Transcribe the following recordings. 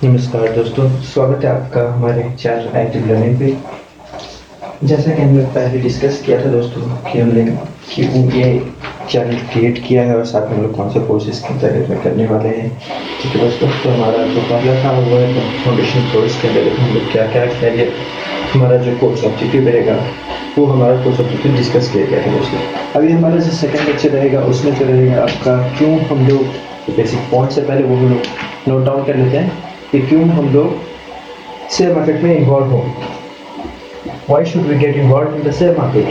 नमस्कार दोस्तों, स्वागत है आपका हमारे चैनल एक्टिव लर्निंग पे। जैसा कि हमने पहले डिस्कस किया था दोस्तों कि हमने क्यों ये चैनल क्रिएट किया है और साथ में हम लोग कौन से कोर्सेज के अंतर्गत में करने वाले हैं। ठीक है दोस्तों, तो हमारा जो पहला था वो है फाउंडेशन कोर्स के अंतर्गत हम लोग क्या क्या करेंगे। हमारा जो कोर्स ऑब्जेक्टिव रहेगा वो हमारा कोर्स ऑब्जेक्टिव डिस्कस किया गया था दोस्तों। अभी हमारा जो सेकंड लेक्चर रहेगा उसमें जो रहेगा आपका क्यों हम लोग बेसिक पॉइंट से पहले वो हम लोग नोट डाउन कर लेते हैं कि क्यों हम लोग शेयर मार्केट में इन्वॉल्व हो। Why should we get involve in the share market.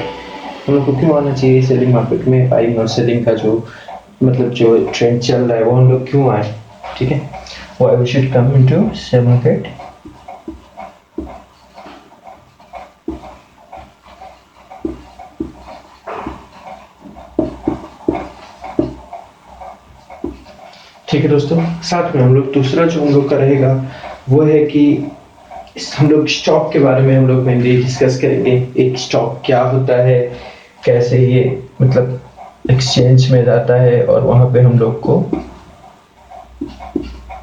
हम लोग को क्यों आना चाहिए सेलिंग मार्केट में। बाइंग और सेलिंग का जो जो ट्रेंड चल रहा है वो हम लोग क्यों आए। ठीक है, why we should come into share market. ठीक है दोस्तों, साथ में हम लोग दूसरा जो हम लोग का रहेगा वो है कि हम लोग स्टॉक के बारे में हम लोग मेनली डिस्कस करेंगे। एक स्टॉक क्या होता है, कैसे ये एक्सचेंज में जाता है और वहां पे हम लोग को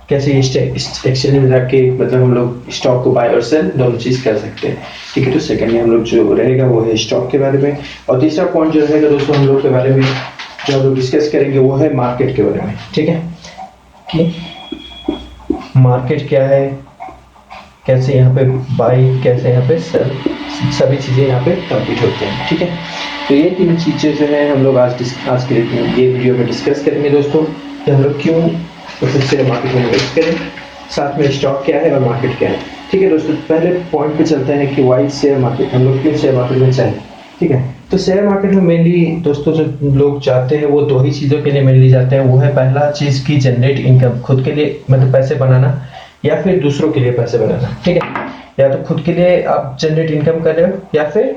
कैसे एक्सचेंज में जाके हम लोग स्टॉक को बाय और सेल दोनों चीज कर सकते हैं। ठीक है, तो सेकंड में हम लोग जो रहेगा वो है स्टॉक के बारे में। और तीसरा पॉइंट जो रहेगा दोस्तों हम लोग के बारे में जो हम लोग डिस्कस करेंगे वो है मार्केट के बारे में। ठीक है, कि मार्केट क्या है, कैसे यहाँ पे बाई, कैसे यहाँ पे सेल, सभी चीजें यहाँ पे कंप्लीट होते हैं। ठीक है, तो ये तीन चीजें जो है हम लोग आज के ये वीडियो में डिस्कस करेंगे दोस्तों कि हम लोग क्यों शेयर मार्केट में इन्वेस्ट करें, साथ में स्टॉक क्या है और मार्केट क्या है। ठीक है दोस्तों, पहले पॉइंट पे चलते हैं कि वाई शेयर मार्केट, हम लोग क्यों शेयर मार्केट में चाहिए। ठीक है, तो शेयर मार्केट में मेनली दोस्तों जो लोग जाते हैं वो दो ही चीजों के लिए मेनली जाते हैं। वो है पहला चीज की जनरेट इनकम, खुद के लिए पैसे बनाना या फिर दूसरों के लिए पैसे बनाना। ठीक है, या तो खुद के लिए आप जनरेट इनकम कर रहे हो या फिर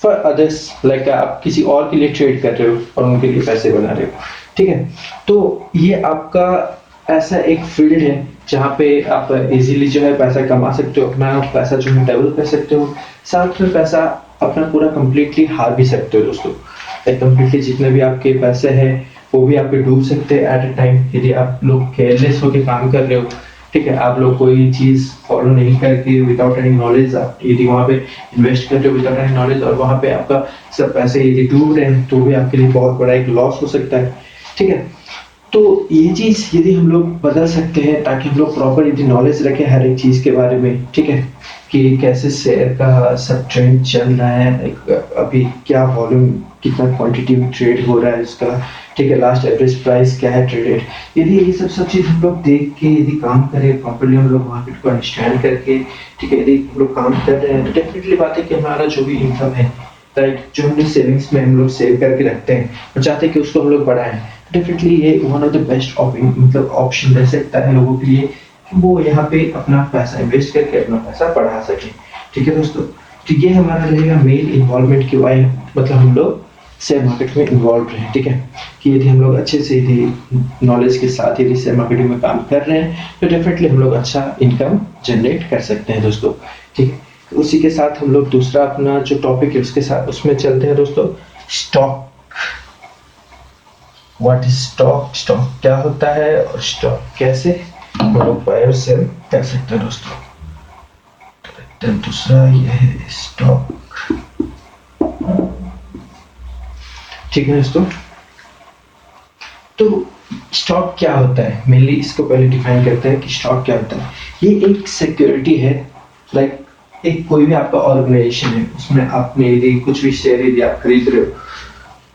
फॉर अदर्स लाइक आप किसी और के लिए ट्रेड कर रहे हो और उनके लिए पैसे बना रहे हो। ठीक है, तो ये आपका ऐसा एक फील्ड है जहाँ पे आप इजीली जो है पैसा कमा सकते हो, अपना पैसा जो है डबल कर सकते हो, साथ में पैसा अपना पूरा कंप्लीटली हार भी सकते हो दोस्तों। कंप्लीटली जितने भी आपके पैसे हैं वो भी आपके डूब सकते हैं एट ए टाइम यदि आप लोग केयरलेस होकर काम कर रहे हो। ठीक है, आप लोग कोई चीज फॉलो नहीं करके विदाउट एनी नॉलेज आप यदि वहां पे इन्वेस्ट करते हो विदाउट एनी नॉलेज और वहां पे आपका सब पैसे यदि डूब रहे हैं तो भी आपके लिए बहुत बड़ा एक लॉस हो सकता है। ठीक है, तो ये चीज यदि हम लोग बदल सकते हैं ताकि हम लोग प्रॉपर यदि नॉलेज रखें हर एक चीज के बारे में। ठीक है, कि कैसे शेयर का सब ट्रेंड चल रहा है, अभी क्या वॉल्यूम, कितना क्वांटिटी में ट्रेड हो रहा है इसका। ठीक है, लास्ट एवरेज प्राइस क्या है ट्रेडेड। यदि ये सब चीज हम लोग देख के यदि काम करें प्रॉपरली, हम लोग मार्केट को अंडरस्टैंड करके, ठीक है, यदि हम लोग काम कर रहे हैं तो डेफिनेटली बात है कि हमारा जो भी इनकम है, राइट, जो हमने सेविंग्स में हम लोग सेव करके रखते हैं और चाहते हैं कि उसको हम लोग बढ़ाएं, डेफिनेटली ये one of the best option रह सकता है लोगों के लिए कि वो यहाँ पे अपना पैसा इन्वेस्ट करके अपना पैसा बढ़ा सके। ठीक है दोस्तों, तो ये हमारा रहेगा मेन इन्वॉल्वमेंट की वाई हम लोग शेयर मार्केट में इन्वॉल्व रहे। ठीक है, कि यदि हम लोग अच्छे से यदि नॉलेज के साथ यदि शेयर मार्केटिंग में काम कर रहे हैं तो डेफिनेटली हम लोग अच्छा इनकम जनरेट कर सकते हैं दोस्तों। ठीक है, तो उसी के साथ हम लोग दूसरा अपना जो टॉपिक है उसके साथ उसमें चलते हैं दोस्तों, stock. What is stock, stock क्या होता है और स्टॉक कैसे हम लोग बाय और सेल कर सकते हैं दोस्तों। तो दूसरा ये है स्टॉक। ठीक है दोस्तों, तो स्टॉक क्या होता है, मेनली इसको पहले डिफाइन करते हैं कि स्टॉक क्या होता है। ये एक सिक्योरिटी है, लाइक एक कोई भी आपका ऑर्गेनाइजेशन है उसमें आपने यदि कुछ भी शेयर यदि आप खरीद रहे हो,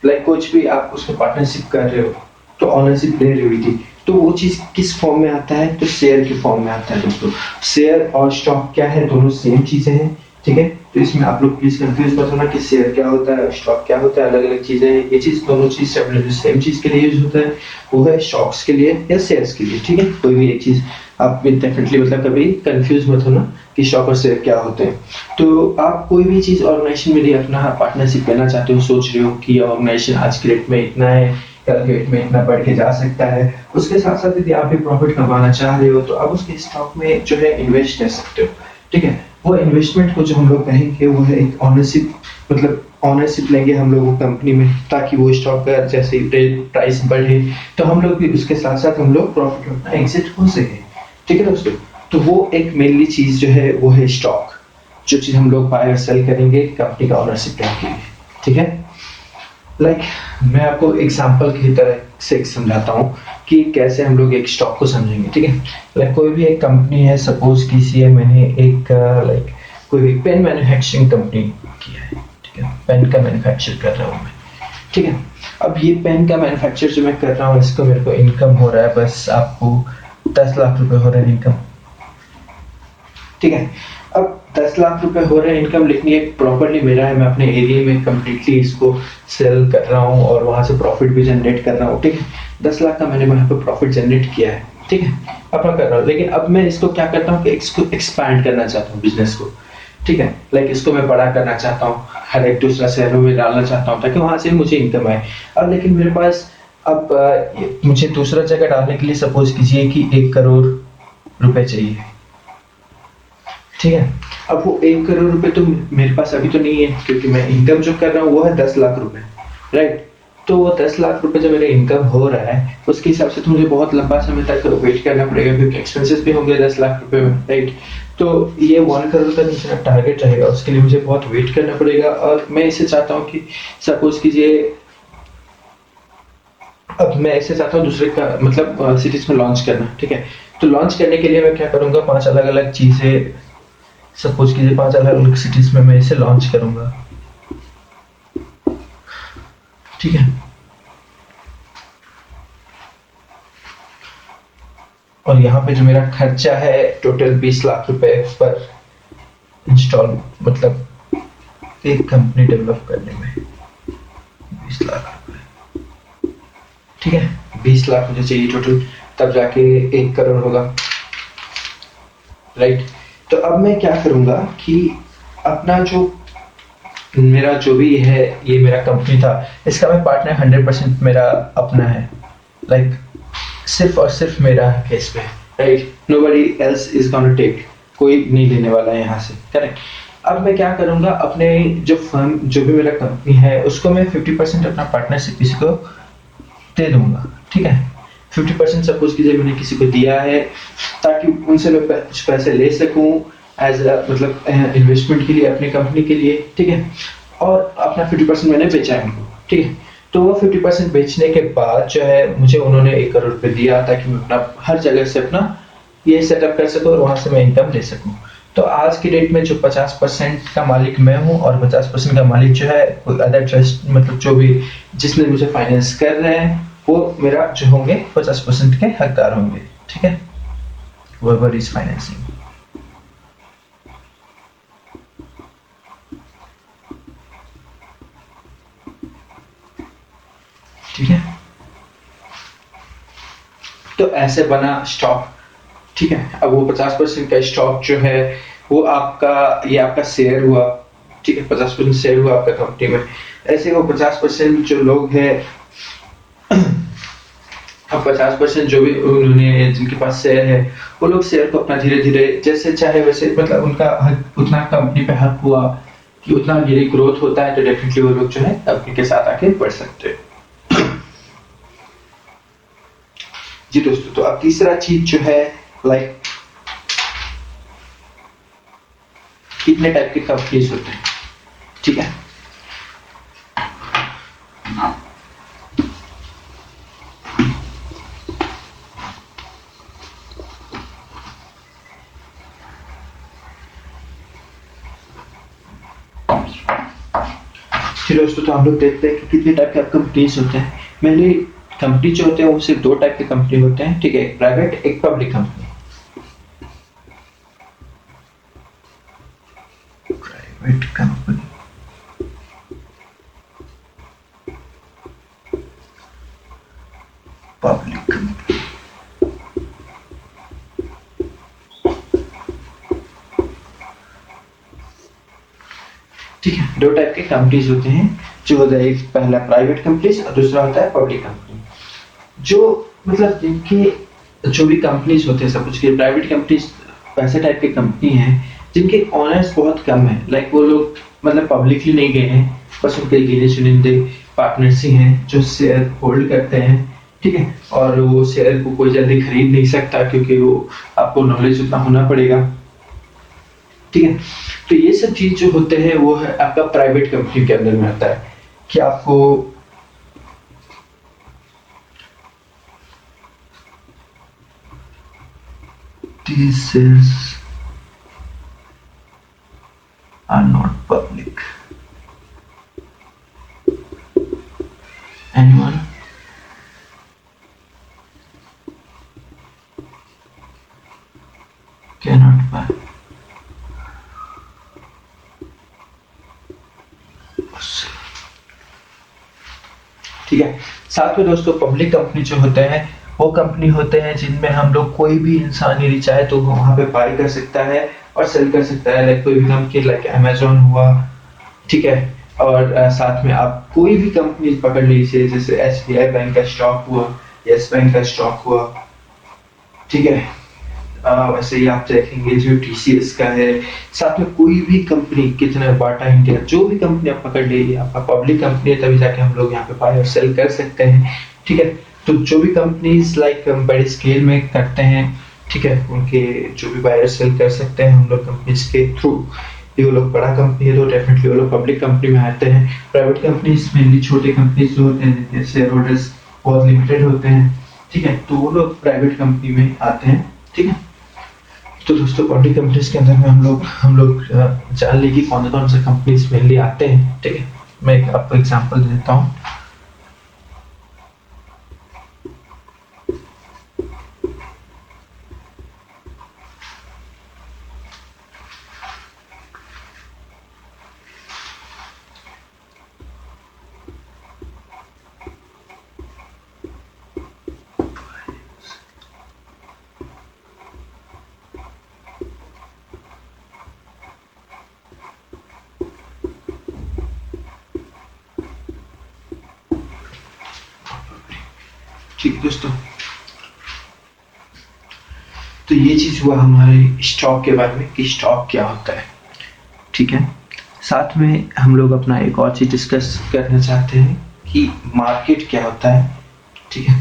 लाइक कुछ भी आप उसमें पार्टनरशिप कर रहे हो तो ऑनरशिप ले रही थी, तो वो चीज किस फॉर्म में आता है, तो शेयर के फॉर्म में आता है दोस्तों। शेयर और स्टॉक क्या है, दोनों सेम चीजें हैं। ठीक है, तो इसमें आप लोग प्लीज कंफ्यूज मत होना कि शेयर क्या होता है स्टॉक क्या होता है, अलग अलग चीजें हैं। ये चीज दोनों चीज सेम चीज के लिए यूज होता है, वो है स्टॉक्स के लिए या शेयर्स के लिए। ठीक है, कोई भी एक चीज आप डेफिनेटली कभी कंफ्यूज मत होना कि स्टॉक और शेयर क्या होते हैं। तो आप कोई भी चीज ऑर्गेनाइजेशन में अपना पार्टनरशिप लेना चाहते हो, सोच रहे हो कि ऑर्गेनाइजेशन आज के रेट में इतना है, कल के रेट में इतना बढ़ के जा सकता है, उसके साथ साथ यदि आप भी प्रॉफिट कमाना चाह रहे हो तो आप उसके स्टॉक में जो है इन्वेस्ट कर सकते हो। ठीक है, वो इन्वेस्टमेंट को जो हम लोग कहेंगे वो है एक ऑनरशिप, ऑनरशिप लेंगे हम लोग कंपनी में ताकि वो स्टॉक का जैसे प्राइस बढ़े तो हम लोग भी उसके साथ साथ हम लोग प्रॉफिट अपना एग्जिट हो सके। ठीक है दोस्तों। तो वो एक मेनली चीज जो है वो है स्टॉक, जो चीज हम लोग बाय और सेल करेंगे कंपनी का ओनरशिप लेके, ठीक है। लाइक मैं आपको एग्जांपल की तरह से समझाता हूँ कि कैसे हम लोग एक स्टॉक को समझेंगे, ठीक है। लाइक कोई भी एक कंपनी है, सपोज कीजिए मैंने एक लाइक कोई भी पेन मैन्युफैक्चरिंग कंपनी की है, ठीक है, पेन का मैन्युफैक्चर कर रहा हूँ मैं, ठीक है। अब ये पेन का मैन्युफैक्चर जो मैं कर रहा हूँ, इसको मेरे को इनकम हो रहा है, बस आपको 10 लाख रुपए हो रहे हैं इनकम, ठीक है। अब 10 लाख रुपए हो रहे हैं इनकम, लेकिन ये प्रॉपरली मेरा है, मैं अपने एरिया में कंप्लीटली इसको सेल कर रहा हूँ और वहां से प्रॉफिट भी जनरेट कर रहा हूँ, ठीक है। 10 लाख का मैंने वहां पे प्रॉफिट जनरेट किया है, ठीक है, अपना कर रहा हूँ। लेकिन अब मैं इसको क्या करता हूँ कि इसको एक्सपैंड करना चाहता हूँ बिजनेस को, ठीक है। लाइक इसको मैं बड़ा करना चाहता हूँ, हर एक दूसरा शहरों में डालना चाहता हूँ ताकि वहां से मुझे इनकम आए। अब लेकिन मेरे पास अब मुझे दूसरा जगह डालने के लिए सपोज कीजिए कि 1 करोड़ रुपए चाहिए, ठीक है। अब वो 1 करोड़ रुपए तो मेरे पास अभी तो नहीं है, क्योंकि मैं इनकम जो कर रहा हूँ वो है 10 लाख रुपए, राइट। तो वो 10 लाख रुपए जो मेरा इनकम हो रहा है उसके हिसाब से तो मुझे बहुत लंबा समय तक वेट करना पड़ेगा, क्योंकि एक्सपेंसेस भी होंगे 10 लाख रुपए में, राइट। तो ये 1 करोड़ का मेरा टारगेट रहेगा, उसके लिए मुझे बहुत वेट करना पड़ेगा। और मैं इसे चाहता हूँ कि सपोज कीजिए, अब मैं इसे चाहता हूँ दूसरे का मतलब सिटीज में लॉन्च करना, ठीक है। तो लॉन्च करने के लिए मैं क्या करूंगा, 5 अलग अलग चीजें, सपोज कीजिए 5 अलग अलग सिटीज में मैं इसे लॉन्च करूंगा, ठीक है। और यहाँ पे जो मेरा खर्चा है टोटल 20 लाख रुपए पर इंस्टॉल, मतलब एक कंपनी डेवलप करने में 20 लाख रुपए, ठीक है। 20 लाख मुझे चाहिए टोटल, तब जाके 1 करोड़ होगा, राइट। तो अब मैं क्या करूंगा कि अपना जो मेरा जो भी है, ये मेरा कंपनी था, इसका मैं पार्टनर 100% मेरा अपना है, लाइक सिर्फ और सिर्फ मेरा है केस पे, right. Nobody else is gonna take, कोई नहीं लेने वाला है यहाँ से, करेक्ट। अब मैं क्या करूंगा, अपने जो फर्म जो भी मेरा कंपनी है उसको मैं 50% अपना पार्टनरशिप किसी को दे दूंगा, ठीक है। 50% सपोज कीजिए मैंने किसी को दिया है, ताकि उनसे मैं कुछ पैसे ले सकूं एज मतलब इन्वेस्टमेंट के लिए अपनी कंपनी के लिए, ठीक है। और अपना 50% मैंने बेचा है उनको, ठीक है। तो वो 50% बेचने के बाद जो है मुझे उन्होंने 1 करोड़ रुपए दिया, ताकि मैं अपना हर जगह से अपना ये सेटअप कर सकूं और वहां से मैं इनकम ले सकूं। तो आज की डेट में जो 50% का मालिक मैं हूं और 50% का मालिक जो है कोई अदर ट्रस्ट, मतलब जो भी जिसने मुझे फाइनेंस कर रहे हैं, वो मेरा जो होंगे 50% के हकदार होंगे, ठीक है। whoever is financing, ठीक है। तो ऐसे बना स्टॉक, ठीक है। अब वो 50% का स्टॉक जो है वो आपका, ये आपका शेयर हुआ, ठीक है। 50% शेयर हुआ आपका कंपनी में। ऐसे वो 50% जो लोग हैं, अब 50% जो भी उन्होंने जिनके पास शेयर है, वो लोग शेयर को अपना धीरे धीरे जैसे चाहे वैसे, मतलब उनका हक, उतना कंपनी पे हक हुआ कि उतना मेरी ग्रोथ होता है, तो डेफिनेटली वो लोग जो है कंपनी के साथ आके बढ़ सकते हैं। जी दोस्तों, तो अब तीसरा चीज जो है, लाइक कितने टाइप के कंपनीज होते हैं, ठीक है। दोस्तों, तो हम लोग देखते हैं कि कितने टाइप के कंपनीज होते हैं। मेनली कंपनी जो होते हैं वो सिर्फ 2 टाइप के कंपनी होते हैं, ठीक है। एक प्राइवेट, एक public company. Private company, public company, ठीक है। 2 टाइप के कंपनीज होते हैं, जो होता है एक पहला प्राइवेट कंपनीज और दूसरा होता है पब्लिक कंपनी। जो मतलब जिनके जो भी कंपनीज होते हैं, सब कुछ के प्राइवेट कंपनीज ऐसे टाइप के कंपनी हैं जिनके ऑनर्स बहुत कम है, लाइक वो लोग मतलब पब्लिकली नहीं गए हैं, बस उनके गिने चुनिंदे पार्टनर्स ही हैं जो शेयर होल्ड करते हैं, ठीक है, और वो शेयर को कोई जल्दी खरीद नहीं सकता क्योंकि वो आपको नॉलेज उतना होना पड़ेगा। ठीक है, तो ये सब चीज जो होते हैं वो है आपका प्राइवेट कंपनी के अंदर में आता है कि आपको these shares are not public. Anyone? Cannot buy. ठीक है, साथ में दोस्तों पब्लिक कंपनी जो होते हैं वो कंपनी होते हैं जिनमें हम लोग कोई भी इंसान यदि चाहे तो वहां पे बाय कर सकता है और सेल कर सकता है, लाइक कोई भी कंपनी लाइक अमेजोन हुआ। ठीक है, और साथ में आप कोई भी कंपनी पकड़ लीजिए, जैसे एसबीआई बैंक का स्टॉक हुआ, यस बैंक का स्टॉक हुआ। ठीक है, वैसे ही आप देखेंगे जो टीसीएस का है, साथ में कोई भी कंपनी, कितना बाटा इंडिया, जो भी कंपनी आप पकड़ लीजिए, आपका पब्लिक कंपनी है तभी जाके हम लोग यहाँ पे बाय और सेल कर सकते हैं। ठीक है, तो जो भी कंपनीज लाइक बड़े स्केल में करते हैं, ठीक है, उनके जो भी बाय और सेल कर सकते हैं हम लोग कंपनीज के थ्रू। ये लोग बड़ा कंपनी है तो डेफिनेटली वो लोग पब्लिक कंपनी में आते हैं। प्राइवेट कंपनीज मेनली छोटे कंपनीज जो होते हैं जिनके शेयर होल्डर्स बहुत लिमिटेड होते हैं, ठीक है, तो वो लोग प्राइवेट कंपनी में आते हैं। ठीक है, तो दोस्तों पब्लिक कंपनीज के अंदर में हम लोग जान लेंगे कौन कौन से कंपनीज मेनली आते हैं। ठीक है, मैं आपको एग्जांपल देता हूँ। ठीक है दोस्तों, तो ये चीज हुआ हमारे स्टॉक के बारे में कि स्टॉक क्या होता है। ठीक है, साथ में हम लोग अपना एक और चीज डिस्कस करना चाहते हैं कि मार्केट क्या होता है। ठीक है,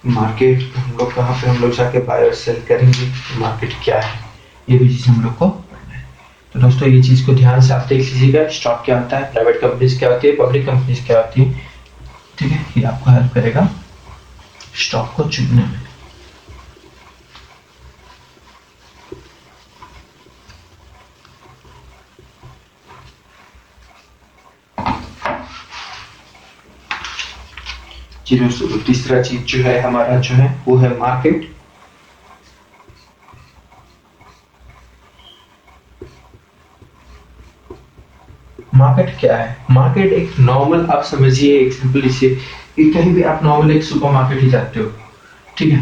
मार्केट हम लोग कहाँ पे हम लोग जाके बाय और सेल करेंगे, मार्केट क्या है, ये भी चीज हम लोग को पढ़ना है। तो दोस्तों ये चीज को ध्यान से आप देख लीजिएगा, स्टॉक क्या होता है, प्राइवेट कंपनीज क्या होती है, पब्लिक कंपनीज क्या होती है। ठीक है, ये आपको हेल्प करेगा स्टॉक को चुनने में। जी दोस्तों, तो तीसरा चीज जो है हमारा जो है वो है मार्केट। मार्केट क्या है? मार्केट एक नॉर्मल, आप समझिए एग्जांपल लीजिए कि कहीं भी आप नॉर्मल एक सुपरमार्केट ही जाते हो। ठीक है,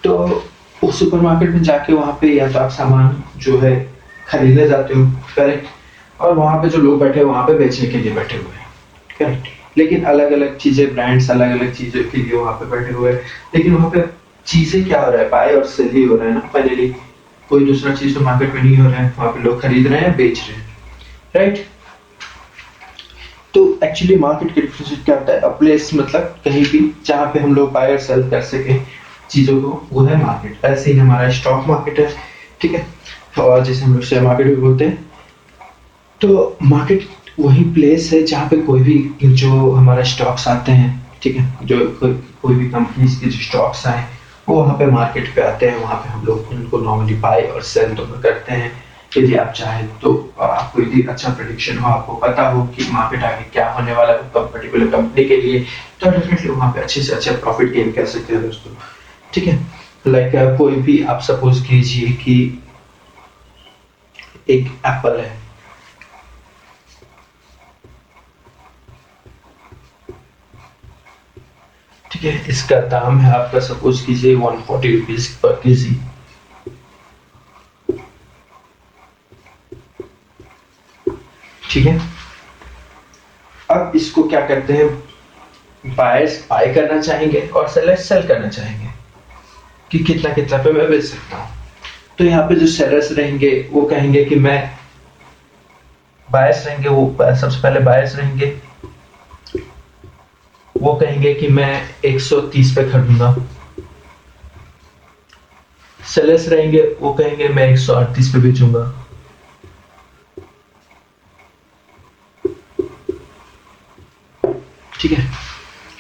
तो उस सुपरमार्केट में जाके वहां पे या तो आप सामान जो है खरीदने जाते हो, करेक्ट, और वहां पे जो लोग बैठे हैं वहां पे बेचने के लिए बैठे हुए हैं, करेक्ट, लेकिन अलग अलग चीजें, ब्रांड्स अलग अलग चीजों के लिए वहां पे बैठे हुए हैं, लेकिन वहां पे चीजें क्या हो रहा है, बाय और सेल ही हो रहा है ना फाइनली। कोई दूसरा चीज तो मार्केट में नहीं हो रहा है, वहां पे लोग खरीद रहे हैं, बेच रहे हैं, राइट। तो एक्चुअली मार्केट का डिफरेंशिएट क्या होता है, अ प्लेस मतलब कहीं भी जहाँ पे हम लोग बाय और सेल कर सके चीजों को, वो है मार्केट। ऐसे ही हमारा स्टॉक मार्केट है। ठीक है, और जैसे हम लोग शेयर मार्केट भी बोलते हैं, तो मार्केट वही प्लेस है जहाँ पे कोई भी जो हमारा स्टॉक्स आते हैं, ठीक है, जो कोई भी कंपनीज के जो स्टॉक्स आए वो वहाँ पे मार्केट पे आते हैं, वहाँ पे हम लोग उनको नॉर्मली बाय और सेल दोनों करते हैं। यदि आप चाहें तो आपको यदि अच्छा प्रेडिक्शन हो, आपको पता हो कि मार्केट आगे क्या होने वाला है पर्टिकुलर कंपनी के लिए, तो डेफिनेटली वहाँ पे अच्छे से अच्छा प्रॉफिट गेन कर सकते हैं दोस्तों। ठीक है, लाइक कोई भी आप सपोज कीजिए कि एक एप्पल है, ठीक है, इसका दाम है आपका सपोज कीजिए 140 रुपीज पर केजी। ठीक है, अब इसको क्या करते हैं, बायर्स बाय करना चाहेंगे और सेलर्स सेल करना चाहेंगे कि कितना कितना पे मैं बेच सकता हूं। तो यहाँ पे जो सेलर्स रहेंगे वो कहेंगे कि मैं, बायर्स रहेंगे वो सबसे पहले बायर्स रहेंगे वो कहेंगे कि मैं 130 पे खरीदूंगा। सेलर्स रहेंगे, वो कहेंगे मैं 138 पे बेचूंगा। ठीक है,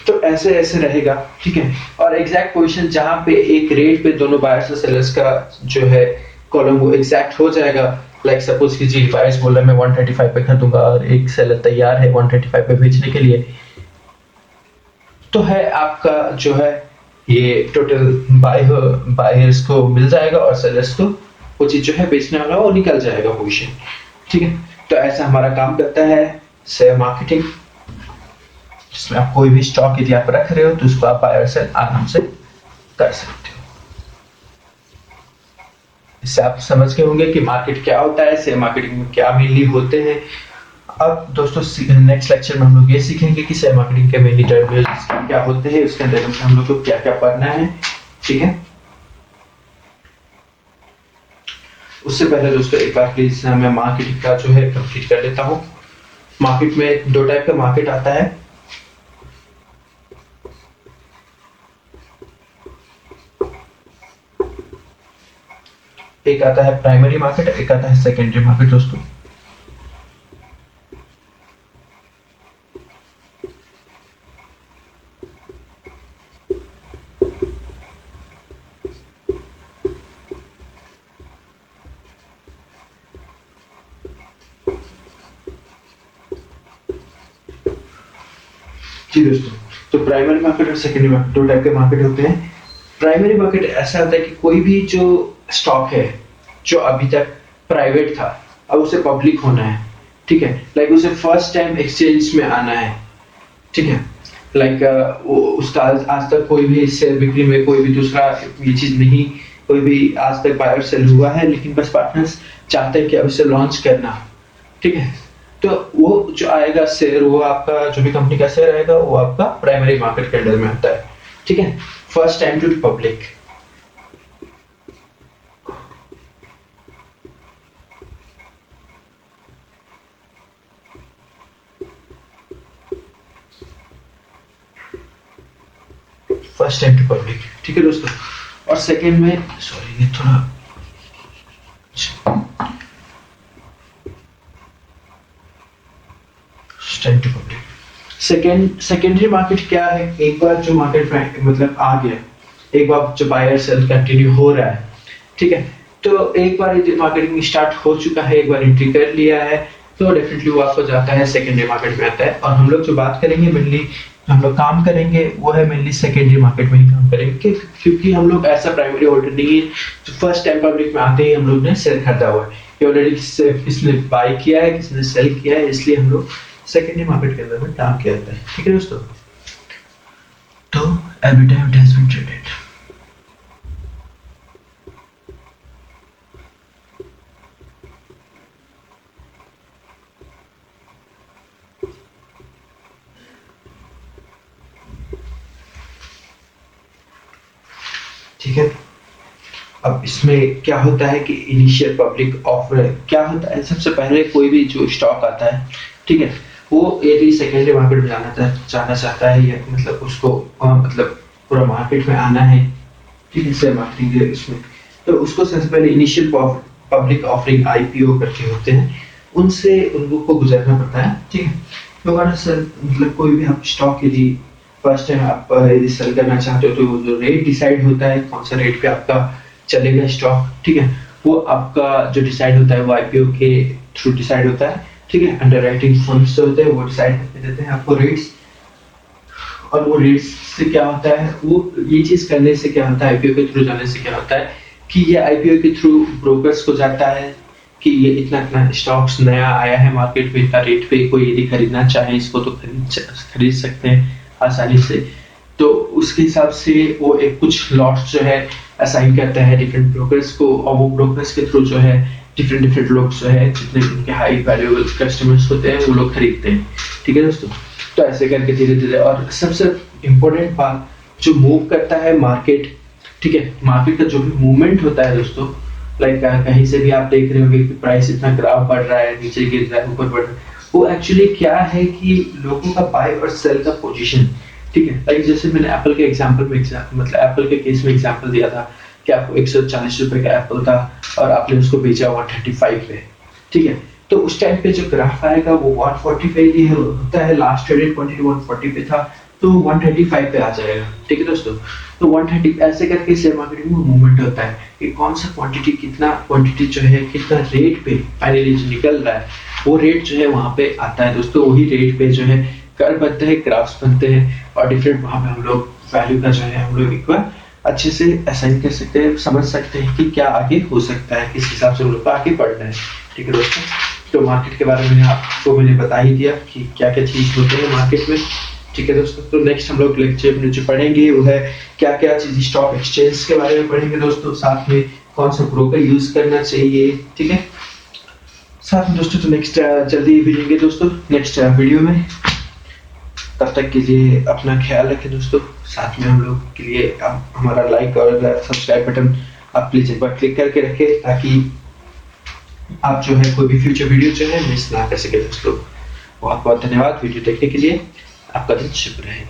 तो ऐसे ऐसे रहेगा। ठीक है, और एग्जैक्ट पोजीशन जहां पे एक रेट पे दोनों बायर्स और सेलर्स का जो है कॉलम वो एग्जैक्ट हो जाएगा। लाइक सपोज कीजिए बायर्स बोल रहा है मैं 135 पे खरीदूंगा और एक सेलर तैयार है 135 पे बेचने के लिए, तो है आपका जो है ये टोटल बायर्स को मिल जाएगा और सेलर्स को वो चीज जो है बेचने वाला वो निकल जाएगा पोजीशन। ठीक है, तो ऐसा हमारा काम करता है शेयर मार्केटिंग, जिसमें आप कोई भी स्टॉक यदि आप रख रहे हो तो उसको आप बाय और सेल आराम से कर सकते हो। इससे आप समझ गए होंगे कि मार्केट क्या होता है, शेयर मार्केटिंग में क्या मेनली होते हैं। अब दोस्तों नेक्स्ट लेक्चर में हम लोग ये सीखेंगे कि शेयर मार्केटिंग के मेनली टर्मिनल्स क्या होते हैं, उसके अंदर हम लोग को क्या क्या पढ़ना है। ठीक है, उससे पहले दोस्तों एक बार प्लीज मैं मार्केटिंग का जो है कंप्लीट कर लेता हूँ। मार्केट में दो टाइप का मार्केट आता है। एक आता है प्राइमरी मार्केट, एक आता है सेकेंडरी मार्केट दोस्तों। जी दोस्तों, तो प्राइमरी मार्केट और सेकेंडरी मार्केट दो टाइप के मार्केट होते हैं। प्राइमरी मार्केट ऐसा होता है कि कोई भी जो स्टॉक है जो अभी तक प्राइवेट था अब उसे पब्लिक होना है। ठीक है, लाइक उसे फर्स्ट टाइम एक्सचेंज में आना है। ठीक है, लाइक उसका आज तक कोई भी शेयर बिक्री में कोई भी दूसरा ये चीज नहीं, कोई भी आज तक बाय और सेल हुआ है, लेकिन बस पार्टनर्स चाहते हैं कि अब इसे लॉन्च करना। ठीक है, तो वो जो आएगा शेयर, वो आपका जो भी कंपनी का शेयर आएगा वो आपका प्राइमरी मार्केट के अंडर में आता है। ठीक है, first time to public. First time to public. ठीक है दोस्तों, और सेकंड में सॉरी ये थोड़ा time to public. Secondary market क्या है, एक बार जो मार्केट मतलब आ गया, एक बार जो बायर सेल कंटिन्यू हो रहा है। ठीक है, तो एक बार मार्केटिंग स्टार्ट हो चुका है, एक बार एंट्री कर लिया है, तो डेफिनेटली वो आपको जाता है सेकेंडरी मार्केट में आता है। और हम लोग जो बात करेंगे मेनली हम लोग काम करेंगे वो है मेनली सेकेंडरी मार्केट में ही काम करेंगे, क्योंकि हम लोग ऐसा प्राइमरी होल्डर नहीं है जो फर्स्ट टाइम पब्लिक में आते ही हम लोग ने शेयर खरीदा हुआ है। ये ऑलरेडी किसने बाय किया है, किसने सेल किया है, इसलिए हम लोग सेकेंडरी मार्केट के अंदर में काम किया जाता है। ठीक है दोस्तों, तो every time it has been traded. ठीक है, अब इसमें क्या होता है कि इनिशियल पब्लिक ऑफर क्या होता है, सबसे पहले कोई भी जो स्टॉक आता है, ठीक है, वो यदि सेकेंडरी मार्केट में जाना चाहता है, या मतलब उसको मतलब पूरा मार्केट में आना है, ठीक है, शेयर मार्केटिंग के इसमें, तो उसको सबसे पहले इनिशियल पब्लिक ऑफरिंग आईपीओ करके होते हैं, उनसे उन लोग को गुजरना पड़ता है। ठीक है, तो अगर सर मतलब कोई भी आप स्टॉक यदि फर्स्ट टाइम आप यदि सेल करना चाहते हो, तो वो जो रेट डिसाइड होता है कौन सा रेट पे आपका चलेगा स्टॉक, ठीक है, वो आपका जो डिसाइड होता है वो आईपीओ के थ्रू डिसाइड होता है। ठीक है, अंडरराइटिंग फर्म्स जो होते हैं वो डिसाइड करके देते हैं आपको रेट्स, और वो रेट्स से क्या होता है, वो ये चीज करने से क्या होता है, आईपीओ के थ्रू जाने से क्या होता है कि ये आईपीओ के थ्रू ब्रोकर्स को जाता है कि ये इतना इतना स्टॉक्स नया आया है मार्केट में, इतना रेट पे कोई यदि खरीदना चाहे इसको तो खरीद सकते हैं आसानी से। तो उसके हिसाब से वो एक कुछ लॉट्स जो है असाइन करता है डिफरेंट ब्रोकर्स को, और वो ब्रोकर्स के थ्रू जो है डिफरेंट लोग जो है जितने उनके हाई वैल्यूएबल कस्टमर्स होते हैं वो लोग खरीदते हैं। ठीक है दोस्तों, तो ऐसे करके धीरे धीरे, और सबसे इम्पोर्टेंट बात जो मूव करता है मार्केट, ठीक है, मार्केट का जो भी मूवमेंट होता है दोस्तों, लाइक कहीं से भी आप देख रहे होंगे कि प्राइस इतना ग्राफ बढ़ रहा है, नीचे गिर रहा है, ऊपर बढ़ रहा है, वो एक्चुअली क्या है कि लोगों का बाय और सेल का पोजीशन, ठीक है, लाइक जैसे मैंने एप्पल के एग्जांपल में मतलब एप्पल के केस में एग्जांपल दिया था कि आपको 140 रुपए का एप्पल था और आपने उसको बेचा 135 पे, ठीक है। तो उस टाइम पे जो ग्राफ आएगा वो 145 ही होता है, लास्ट ट्रेडेड क्वांटिटी 140 पे था तो 135 पे आ जाएगा, ठीक है दोस्तों। तो 130 ऐसे करके शेयर मार्केट में मूवमेंट होता है कि कौन सा क्वांटिटी कितना क्वांटिटी जो है कितना रेट पे फाइनली जो निकल रहा है वो रेट जो है वहां पे आता है दोस्तों। वही रेट पे जो है कर बनते हैं, ग्राफ्स बनते हैं और डिफरेंट वहां पे हम लोग वैल्यू का जो है हम लोग एक बार अच्छे से असाइन कर सकते हैं, समझ सकते हैं कि क्या आगे हो सकता है, किस हिसाब से हम लोग को आगे बढ़ना है, ठीक है दोस्तों। तो मार्केट के बारे में आपको मैंने बता ही दिया कि क्या क्या चीज होते हैं मार्केट में, ठीक है दोस्तों। तो नेक्स्ट हम लोग लेक्चर में जो पढ़ेंगे वो है क्या क्या चीज स्टॉक एक्सचेंज के बारे में पढ़ेंगे दोस्तों, साथ में कौन सा ब्रोकर यूज करना चाहिए, ठीक है साथ में दोस्तों। तो नेक्स्ट जल्दी मिलेंगे दोस्तों नेक्स्ट वीडियो में, तब तक के लिए अपना ख्याल रखें दोस्तों। साथ में हम लोग के लिए आप हमारा लाइक और सब्सक्राइब बटन आप प्लीज एक बार क्लिक करके रखें ताकि आप जो है कोई भी फ्यूचर वीडियो जो है मिस ना कर सके दोस्तों। बहुत बहुत धन्यवाद वीडियो देखने के लिए, आपका दिन शुभ रहे।